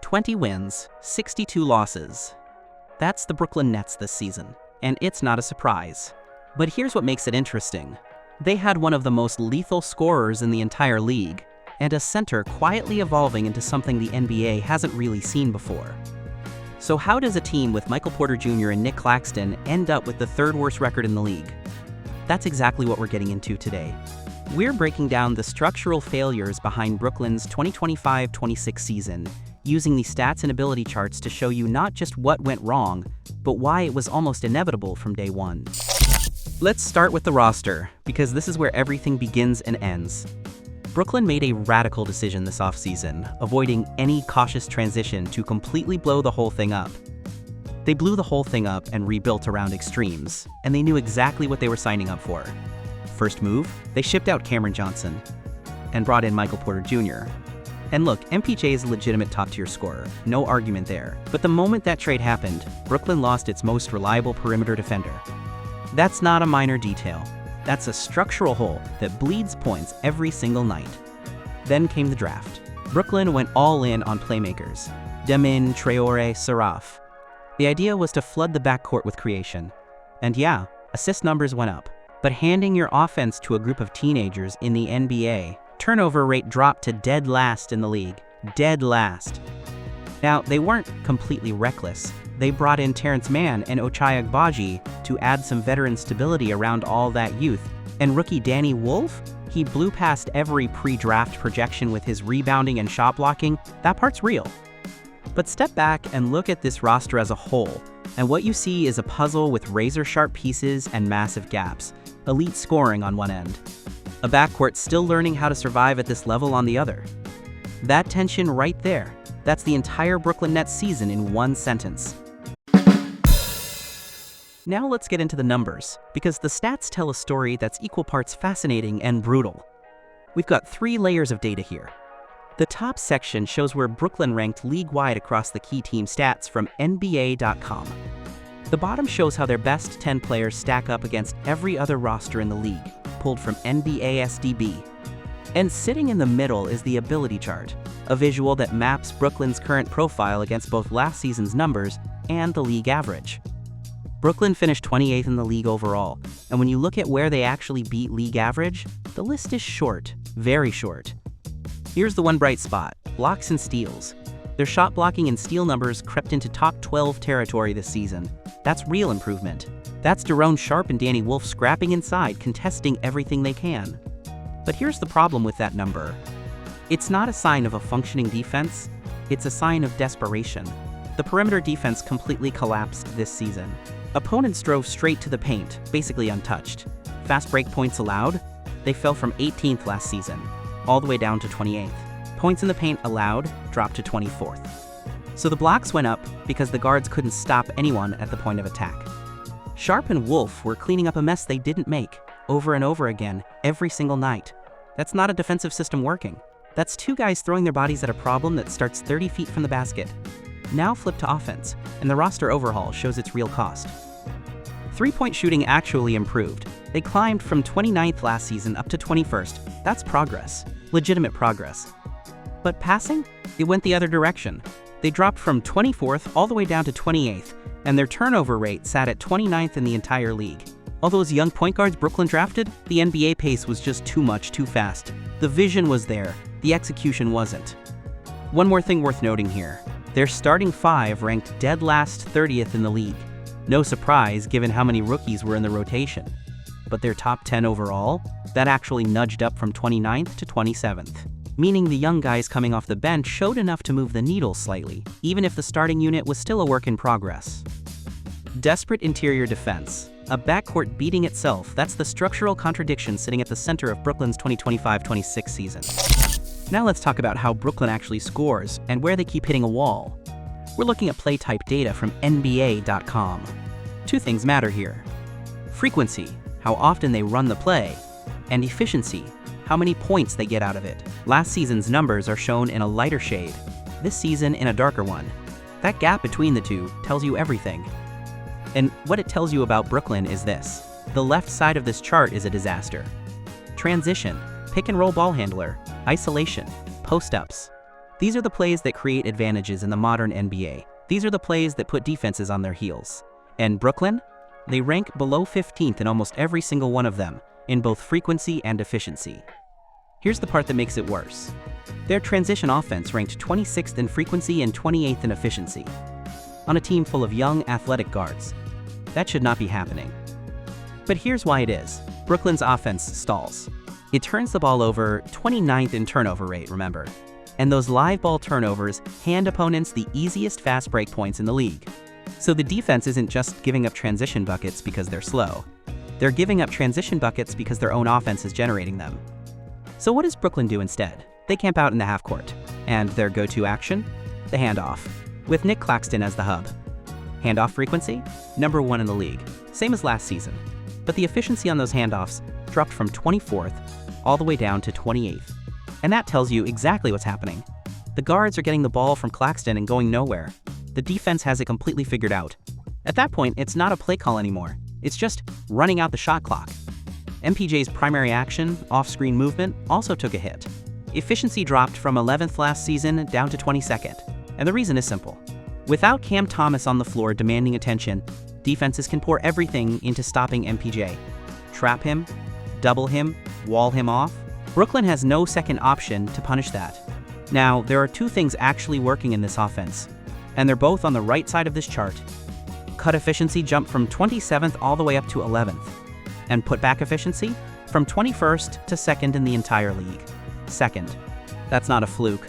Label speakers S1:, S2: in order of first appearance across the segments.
S1: 20 wins, 62 losses. That's the Brooklyn Nets this season, and it's not a surprise. But here's what makes it interesting. They had one of the most lethal scorers in the entire league, and a center quietly evolving into something the NBA hasn't really seen before. So how does a team with Michael Porter Jr. and Nic Claxton end up with the third worst record in the league? That's exactly what we're getting into today. We're breaking down the structural failures behind Brooklyn's 2025-26 season, using the stats and ability charts to show you not just what went wrong, but why it was almost inevitable from day one. Let's start with the roster, because this is where everything begins and ends. Brooklyn made a radical decision this offseason, avoiding any cautious transition to completely blow the whole thing up. They blew the whole thing up and rebuilt around extremes, and they knew exactly what they were signing up for. First move, they shipped out Cameron Johnson and brought in Michael Porter Jr. And look, MPJ is a legitimate top-tier scorer, no argument there. But the moment that trade happened, Brooklyn lost its most reliable perimeter defender. That's not a minor detail. That's a structural hole that bleeds points every single night. Then came the draft. Brooklyn went all in on playmakers. Nolan Traore Ben Saraf. The idea was to flood the backcourt with creation. And yeah, assist numbers went up. But handing your offense to a group of teenagers in the NBA, turnover rate dropped to dead last in the league. Dead last. Now, they weren't completely reckless. They brought in Terrence Mann and Ochai Agbaji to add some veteran stability around all that youth. And rookie Danny Wolf? He blew past every pre-draft projection with his rebounding and shot blocking. That part's real. But step back and look at this roster as a whole, and what you see is a puzzle with razor-sharp pieces and massive gaps. Elite scoring on one end. A backcourt still learning how to survive at this level on the other. That tension right there, that's the entire Brooklyn Nets season in one sentence. Now let's get into the numbers, because the stats tell a story that's equal parts fascinating and brutal. We've got 3 layers of data here. The top section shows where Brooklyn ranked league-wide across the key team stats from NBA.com. The bottom shows how their best 10 players stack up against every other roster in the league, pulled from NBASDB. And sitting in the middle is the ability chart, a visual that maps Brooklyn's current profile against both last season's numbers and the league average. Brooklyn finished 28th in the league overall, and when you look at where they actually beat league average, the list is short, very short. Here's the one bright spot, blocks and steals. Their shot blocking and steal numbers crept into top 12 territory this season. That's real improvement. That's Daron Sharp and Danny Wolf scrapping inside, contesting everything they can. But here's the problem with that number. It's not a sign of a functioning defense, it's a sign of desperation. The perimeter defense completely collapsed this season. Opponents drove straight to the paint, basically untouched. Fast break points allowed? They fell from 18th last season, all the way down to 28th. Points in the paint allowed dropped to 24th. So the blocks went up because the guards couldn't stop anyone at the point of attack. Sharp and Wolf were cleaning up a mess they didn't make, over and over again, every single night. That's not a defensive system working. That's 2 guys throwing their bodies at a problem that starts 30 feet from the basket. Now flip to offense, and the roster overhaul shows its real cost. 3-point shooting actually improved. They climbed from 29th last season up to 21st. That's progress. Legitimate progress. But passing? It went the other direction. They dropped from 24th all the way down to 28th, and their turnover rate sat at 29th in the entire league. All those young point guards Brooklyn drafted, the NBA pace was just too much, too fast. The vision was there, the execution wasn't. One more thing worth noting here. Their starting 5 ranked dead last 30th in the league. No surprise given how many rookies were in the rotation. But their top 10 overall, that actually nudged up from 29th to 27th. Meaning the young guys coming off the bench showed enough to move the needle slightly, even if the starting unit was still a work in progress. Desperate interior defense. A backcourt beating itself, that's the structural contradiction sitting at the center of Brooklyn's 2025-26 season. Now let's talk about how Brooklyn actually scores and where they keep hitting a wall. We're looking at play type data from NBA.com. 2 things matter here. Frequency, how often they run the play, and efficiency, how many points they get out of it. Last season's numbers are shown in a lighter shade, this season in a darker one. That gap between the two tells you everything. And what it tells you about Brooklyn is this. The left side of this chart is a disaster. Transition, pick and roll ball handler, isolation, post-ups. These are the plays that create advantages in the modern NBA. These are the plays that put defenses on their heels. And Brooklyn? They rank below 15th in almost every single one of them, in both frequency and efficiency. Here's the part that makes it worse. Their transition offense ranked 26th in frequency and 28th in efficiency. On a team full of young, athletic guards. That should not be happening. But here's why it is. Brooklyn's offense stalls. It turns the ball over 29th in turnover rate, remember. And those live ball turnovers hand opponents the easiest fast break points in the league. So the defense isn't just giving up transition buckets because they're slow. They're giving up transition buckets because their own offense is generating them. So what does Brooklyn do instead? They camp out in the half court. And their go-to action? The handoff, with Nic Claxton as the hub. Handoff frequency? Number 1 in the league, same as last season. But the efficiency on those handoffs dropped from 24th all the way down to 28th. And that tells you exactly what's happening. The guards are getting the ball from Claxton and going nowhere. The defense has it completely figured out. At that point, it's not a play call anymore. It's just running out the shot clock. MPJ's primary action, off-screen movement, also took a hit. Efficiency dropped from 11th last season down to 22nd. And the reason is simple. Without Cam Thomas on the floor demanding attention, defenses can pour everything into stopping MPJ. Trap him, double him, wall him off. Brooklyn has no second option to punish that. Now, there are two things actually working in this offense, and they're both on the right side of this chart. Cut efficiency jumped from 27th all the way up to 11th, and putback efficiency from 21st to 2nd in the entire league. Second. That's not a fluke.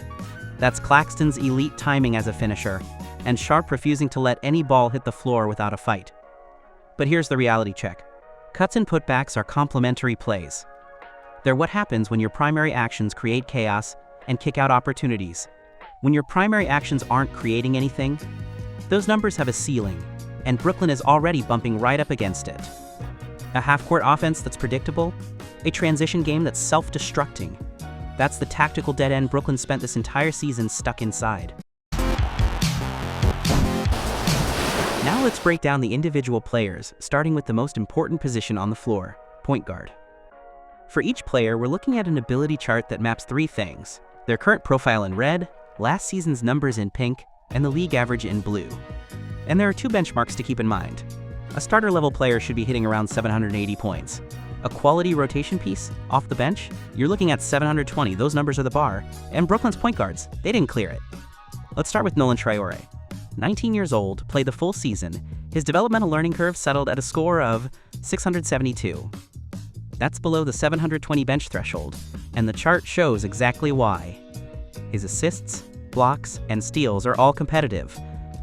S1: That's Claxton's elite timing as a finisher, and Sharp refusing to let any ball hit the floor without a fight. But here's the reality check. Cuts and putbacks are complementary plays. They're what happens when your primary actions create chaos and kick out opportunities. When your primary actions aren't creating anything, those numbers have a ceiling, and Brooklyn is already bumping right up against it. A half-court offense that's predictable, a transition game that's self-destructing. That's the tactical dead end Brooklyn spent this entire season stuck inside. Now let's break down the individual players, starting with the most important position on the floor, point guard. For each player, we're looking at an ability chart that maps three things: their current profile in red, last season's numbers in pink, and the league average in blue. And there are two benchmarks to keep in mind. A starter-level player should be hitting around 780 points. A quality rotation piece, off the bench, you're looking at 720, those numbers are the bar. And Brooklyn's point guards, they didn't clear it. Let's start with Nolan Traore. 19 years old, played the full season. His developmental learning curve settled at a score of 672. That's below the 720 bench threshold, and the chart shows exactly why. His assists, blocks, and steals are all competitive.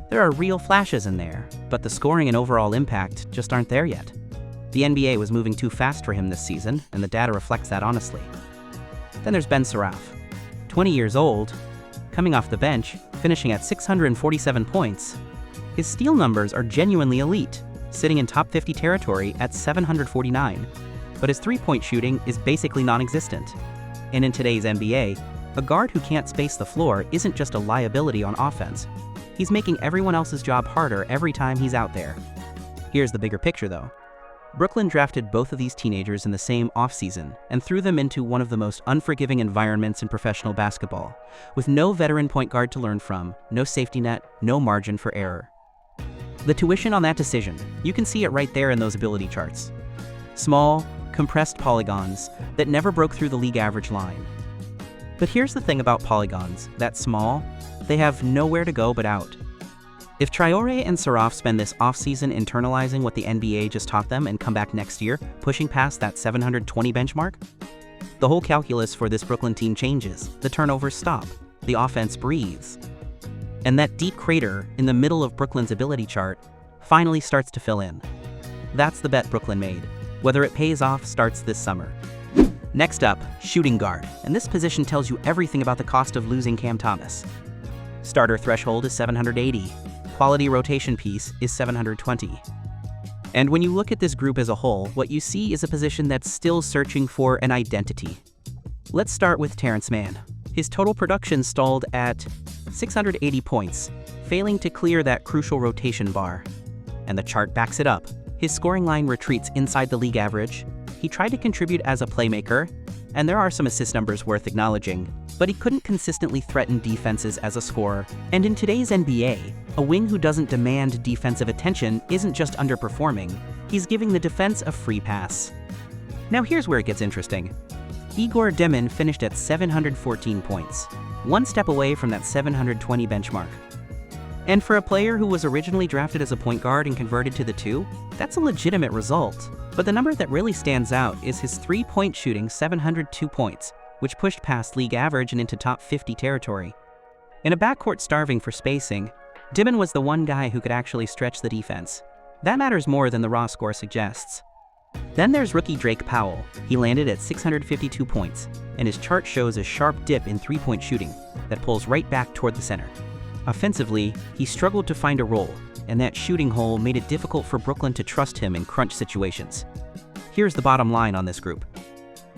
S1: There are real flashes in there, but the scoring and overall impact just aren't there yet. The NBA was moving too fast for him this season, and the data reflects that honestly. Then there's Ben Saraf. 20 years old, coming off the bench, finishing at 647 points. His steal numbers are genuinely elite, sitting in top 50 territory at 749. But his three-point shooting is basically non-existent. And in today's NBA, a guard who can't space the floor isn't just a liability on offense. He's making everyone else's job harder every time he's out there. Here's the bigger picture though. Brooklyn drafted both of these teenagers in the same offseason and threw them into one of the most unforgiving environments in professional basketball, with no veteran point guard to learn from, no safety net, no margin for error. The tuition on that decision, you can see it right there in those ability charts. Small, compressed polygons that never broke through the league average line. But here's the thing about polygons, that small, they have nowhere to go but out. If Traore and Saraf spend this offseason internalizing what the NBA just taught them and come back next year, pushing past that 720 benchmark, the whole calculus for this Brooklyn team changes. The turnovers stop, the offense breathes. And that deep crater in the middle of Brooklyn's ability chart finally starts to fill in. That's the bet Brooklyn made. Whether it pays off starts this summer. Next up, shooting guard, and this position tells you everything about the cost of losing Cam Thomas. Starter threshold is 780. Quality rotation piece is 720. And when you look at this group as a whole, what you see is a position that's still searching for an identity. Let's start with Terrence Mann. His total production stalled at 680 points, failing to clear that crucial rotation bar. And the chart backs it up. His scoring line retreats inside the league average. He tried to contribute as a playmaker, and there are some assist numbers worth acknowledging, but he couldn't consistently threaten defenses as a scorer. And in today's NBA, a wing who doesn't demand defensive attention isn't just underperforming, he's giving the defense a free pass. Now here's where it gets interesting. Igor Demin finished at 714 points, one step away from that 720 benchmark. And for a player who was originally drafted as a point guard and converted to the 2, that's a legitimate result. But the number that really stands out is his three-point shooting, 702 points, which pushed past league average and into top 50 territory. In a backcourt starving for spacing, Demin was the one guy who could actually stretch the defense. That matters more than the raw score suggests. Then there's rookie Drake Powell. He landed at 652 points, and his chart shows a sharp dip in three-point shooting that pulls right back toward the center. Offensively, he struggled to find a role, and that shooting hole made it difficult for Brooklyn to trust him in crunch situations. Here's the bottom line on this group.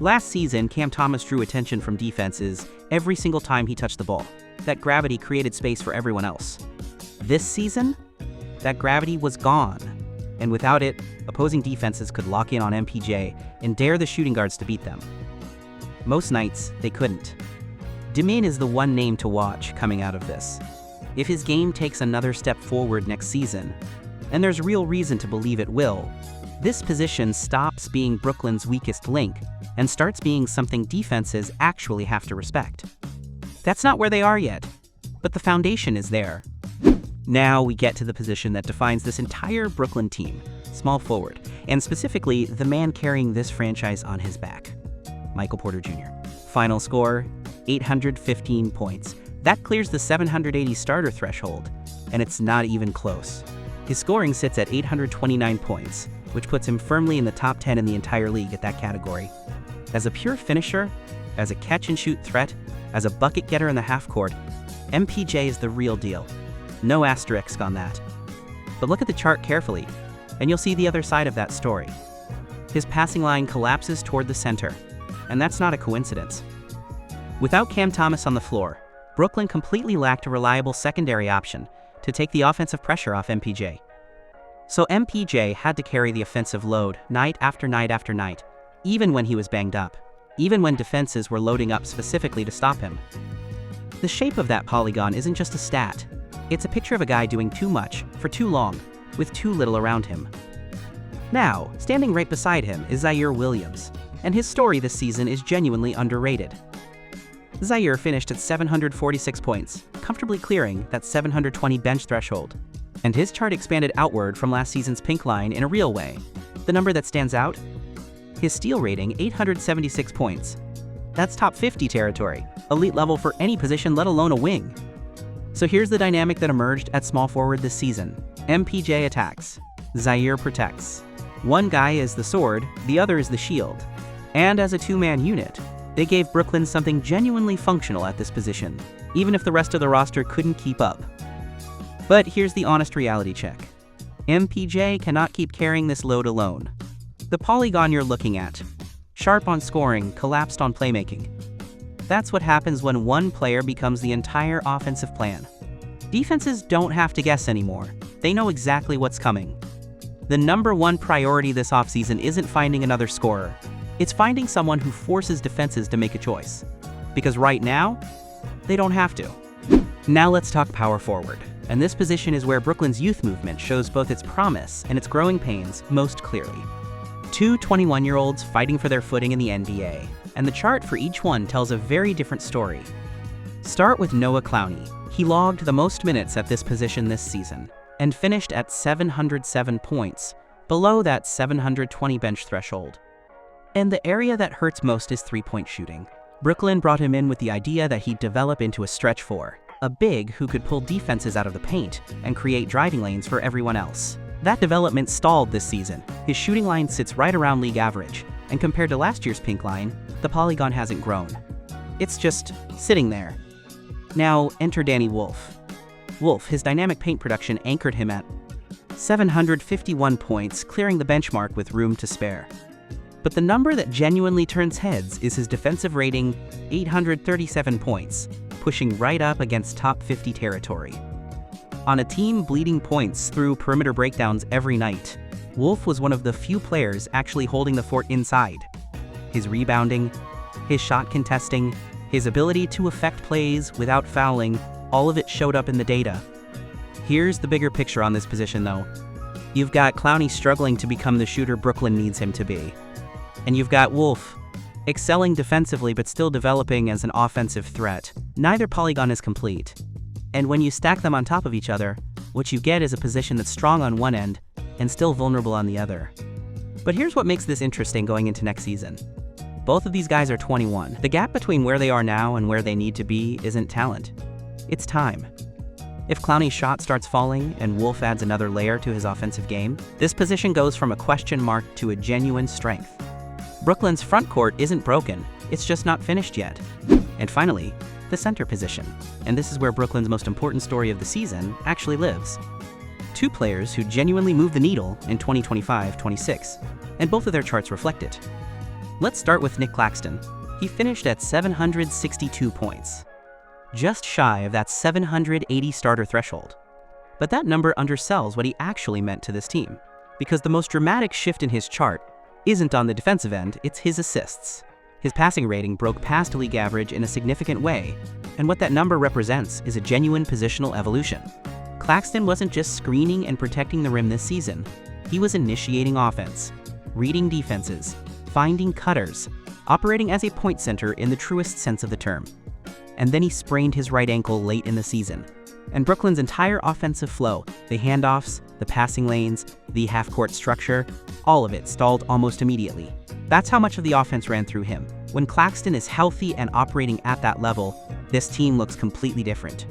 S1: Last season, Cam Thomas drew attention from defenses every single time he touched the ball. That gravity created space for everyone else. This season, that gravity was gone, and without it, opposing defenses could lock in on MPJ and dare the shooting guards to beat them. Most nights, they couldn't. Demin is the one name to watch coming out of this. If his game takes another step forward next season, and there's real reason to believe it will, this position stops being Brooklyn's weakest link and starts being something defenses actually have to respect. That's not where they are yet, but the foundation is there. Now we get to the position that defines this entire Brooklyn team, small forward, and specifically the man carrying this franchise on his back, Michael Porter Jr. Final score, 815 points. That clears the 780 starter threshold, and it's not even close. His scoring sits at 829 points, which puts him firmly in the top 10 in the entire league at that category. As a pure finisher, as a catch-and-shoot threat, as a bucket getter in the half court, MPJ is the real deal. No asterisk on that. But look at the chart carefully, and you'll see the other side of that story. His passing line collapses toward the center, and that's not a coincidence. Without Cam Thomas on the floor, Brooklyn completely lacked a reliable secondary option to take the offensive pressure off MPJ. So MPJ had to carry the offensive load night after night after night, even when he was banged up, even when defenses were loading up specifically to stop him. The shape of that polygon isn't just a stat. It's a picture of a guy doing too much for too long, with too little around him. Now, standing right beside him is Ziaire Williams, and his story this season is genuinely underrated. Ziaire finished at 746 points, comfortably clearing that 720 bench threshold. And his chart expanded outward from last season's pink line in a real way. The number that stands out? His steal rating, 876 points. That's top 50 territory, elite level for any position, let alone a wing. So here's the dynamic that emerged at small forward this season. MPJ attacks, Ziaire protects. One guy is the sword, the other is the shield. And as a two-man unit, they gave Brooklyn something genuinely functional at this position, even if the rest of the roster couldn't keep up. But here's the honest reality check. MPJ cannot keep carrying this load alone. The polygon you're looking at, sharp on scoring, collapsed on playmaking. That's what happens when one player becomes the entire offensive plan. Defenses don't have to guess anymore. They know exactly what's coming. The number one priority this offseason isn't finding another scorer. It's finding someone who forces defenses to make a choice. Because right now, they don't have to. Now let's talk power forward. And this position is where Brooklyn's youth movement shows both its promise and its growing pains most clearly. Two 21-year-olds fighting for their footing in the NBA, and the chart for each one tells a very different story. Start with Noah Clowney. He logged the most minutes at this position this season, and finished at 707 points, below that 720 bench threshold. And the area that hurts most is three-point shooting. Brooklyn brought him in with the idea that he'd develop into a stretch four, a big who could pull defenses out of the paint and create driving lanes for everyone else. That development stalled this season. His shooting line sits right around league average, and compared to last year's pink line, the polygon hasn't grown. It's just sitting there. Now enter Danny Wolf. Wolf, his dynamic paint production anchored him at 751 points, clearing the benchmark with room to spare. But the number that genuinely turns heads is his defensive rating, 837 points, pushing right up against top 50 territory. On a team bleeding points through perimeter breakdowns every night, Wolf was one of the few players actually holding the fort inside. His rebounding, his shot contesting, His ability to affect plays without fouling, all of it showed up in the data. Here's the bigger picture on this position though. You've got Clowney struggling to become the shooter Brooklyn needs him to be. And you've got Wolf, excelling defensively but still developing as an offensive threat. Neither polygon is complete. And when you stack them on top of each other, what you get is a position that's strong on one end and still vulnerable on the other. But here's what makes this interesting going into next season. Both of these guys are 21. The gap between where they are now and where they need to be isn't talent. It's time. If Clowney's shot starts falling and Wolf adds another layer to his offensive game, this position goes from a question mark to a genuine strength. Brooklyn's front court isn't broken, it's just not finished yet. And finally, the center position. And this is where Brooklyn's most important story of the season actually lives. Two players who genuinely move the needle in 2025-26, and both of their charts reflect it. Let's start with Nic Claxton. He finished at 762 points. Just shy of that 780 starter threshold. But that number undersells what he actually meant to this team, because the most dramatic shift in his chart isn't on the defensive end, it's his assists. His passing rating broke past league average in a significant way, and what that number represents is a genuine positional evolution. Claxton wasn't just screening and protecting the rim this season, he was initiating offense, reading defenses, finding cutters, operating as a point center in the truest sense of the term. And then he sprained his right ankle late in the season. And Brooklyn's entire offensive flow, the handoffs, the passing lanes, the half-court structure, all of it stalled almost immediately. That's how much of the offense ran through him. When Claxton is healthy and operating at that level, this team looks completely different.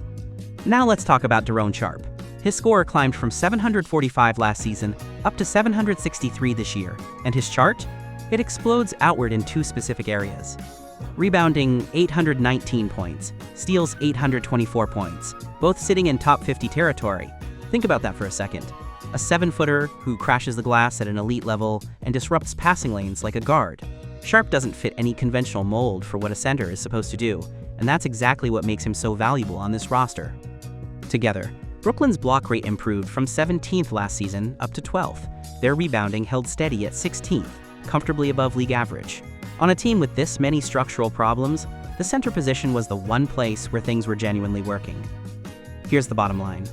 S1: Now let's talk about Daron Sharp. His score climbed from 745 last season up to 763 this year, and his chart? It explodes outward in two specific areas. Rebounding 819 points, steals 824 points, both sitting in top 50 territory. Think about that for a second. A 7-footer who crashes the glass at an elite level and disrupts passing lanes like a guard. Sharp doesn't fit any conventional mold for what a center is supposed to do, and that's exactly what makes him so valuable on this roster. Together, Brooklyn's block rate improved from 17th last season up to 12th. Their rebounding held steady at 16th, comfortably above league average. On a team with this many structural problems, the center position was the one place where things were genuinely working. Here's the bottom line.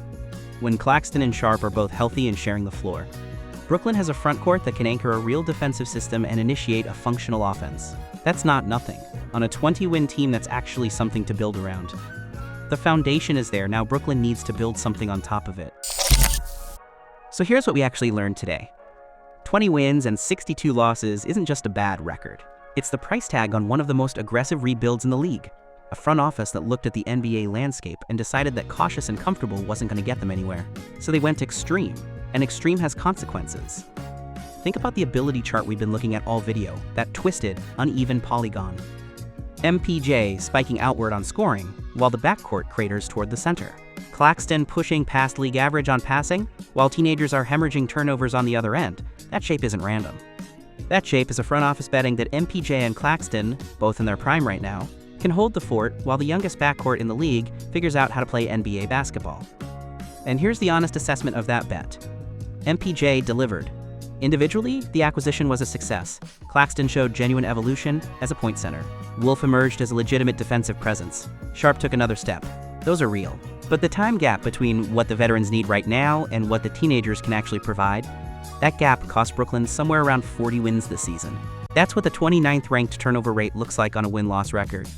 S1: When Claxton and Sharp are both healthy and sharing the floor, Brooklyn has a front court that can anchor a real defensive system and initiate a functional offense. That's not nothing, on a 20-win team that's actually something to build around. The foundation is there, now Brooklyn needs to build something on top of it. So here's what we actually learned today. 20 wins and 62 losses isn't just a bad record. It's the price tag on one of the most aggressive rebuilds in the league. A front office that looked at the NBA landscape and decided that cautious and comfortable wasn't going to get them anywhere. So they went extreme, and extreme has consequences. Think about the ability chart we've been looking at all video, that twisted, uneven polygon. MPJ spiking outward on scoring, while the backcourt craters toward the center. Claxton pushing past league average on passing, while teenagers are hemorrhaging turnovers on the other end. That shape isn't random. That shape is a front office betting that MPJ and Claxton, both in their prime right now, can hold the fort while the youngest backcourt in the league figures out how to play NBA basketball. And here's the honest assessment of that bet. MPJ delivered. Individually, the acquisition was a success. Claxton showed genuine evolution as a point center. Wolf emerged as a legitimate defensive presence. Sharp took another step. Those are real. But the time gap between what the veterans need right now and what the teenagers can actually provide, that gap cost Brooklyn somewhere around 40 wins this season. That's what the 29th ranked turnover rate looks like on a win-loss record.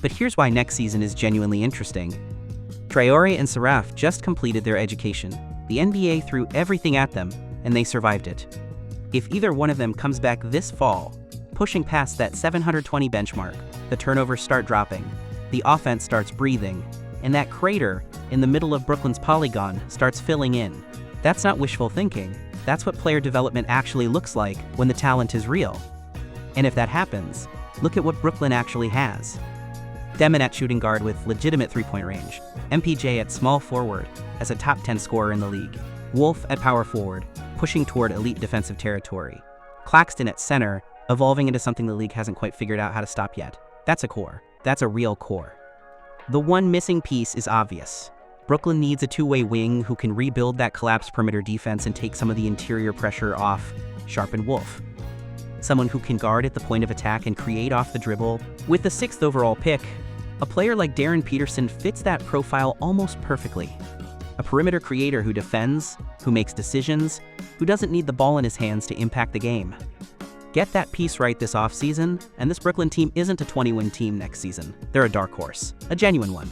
S1: But here's why next season is genuinely interesting. Traore and Saraf just completed their education. The NBA threw everything at them, and they survived it. If either one of them comes back this fall, pushing past that 720 benchmark, the turnovers start dropping, the offense starts breathing, and that crater in the middle of Brooklyn's polygon starts filling in. That's not wishful thinking. That's what player development actually looks like when the talent is real. And if that happens, look at what Brooklyn actually has. Demon at shooting guard with legitimate three-point range. MPJ at small forward as a top 10 scorer in the league. Wolf at power forward, pushing toward elite defensive territory. Claxton at center, evolving into something the league hasn't quite figured out how to stop yet. That's a core. That's a real core. The one missing piece is obvious. Brooklyn needs a two-way wing who can rebuild that collapsed perimeter defense and take some of the interior pressure off Sharp and Wolf. someone who can guard at the point of attack and create off the dribble. With the 6th overall pick, a player like Darren Peterson fits that profile almost perfectly. A perimeter creator who defends, who makes decisions, who doesn't need the ball in his hands to impact the game. Get that piece right this offseason, and this Brooklyn team isn't a 20-win team next season. They're a dark horse, a genuine one.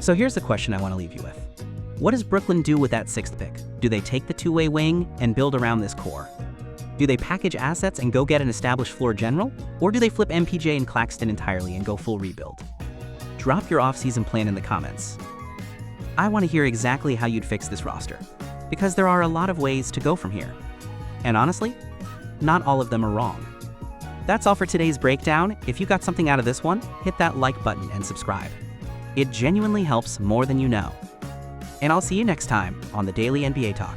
S1: So here's the question I want to leave you with. What does Brooklyn do with that 6th pick? Do they take the two-way wing and build around this core? Do they package assets and go get an established floor general? Or do they flip MPJ and Claxton entirely and go full rebuild? Drop your offseason plan in the comments. I want to hear exactly how you'd fix this roster, because there are a lot of ways to go from here. And honestly, not all of them are wrong. That's all for today's breakdown. If you got something out of this one, hit that like button and subscribe. It genuinely helps more than you know. And I'll see you next time on the Daily NBA Talk.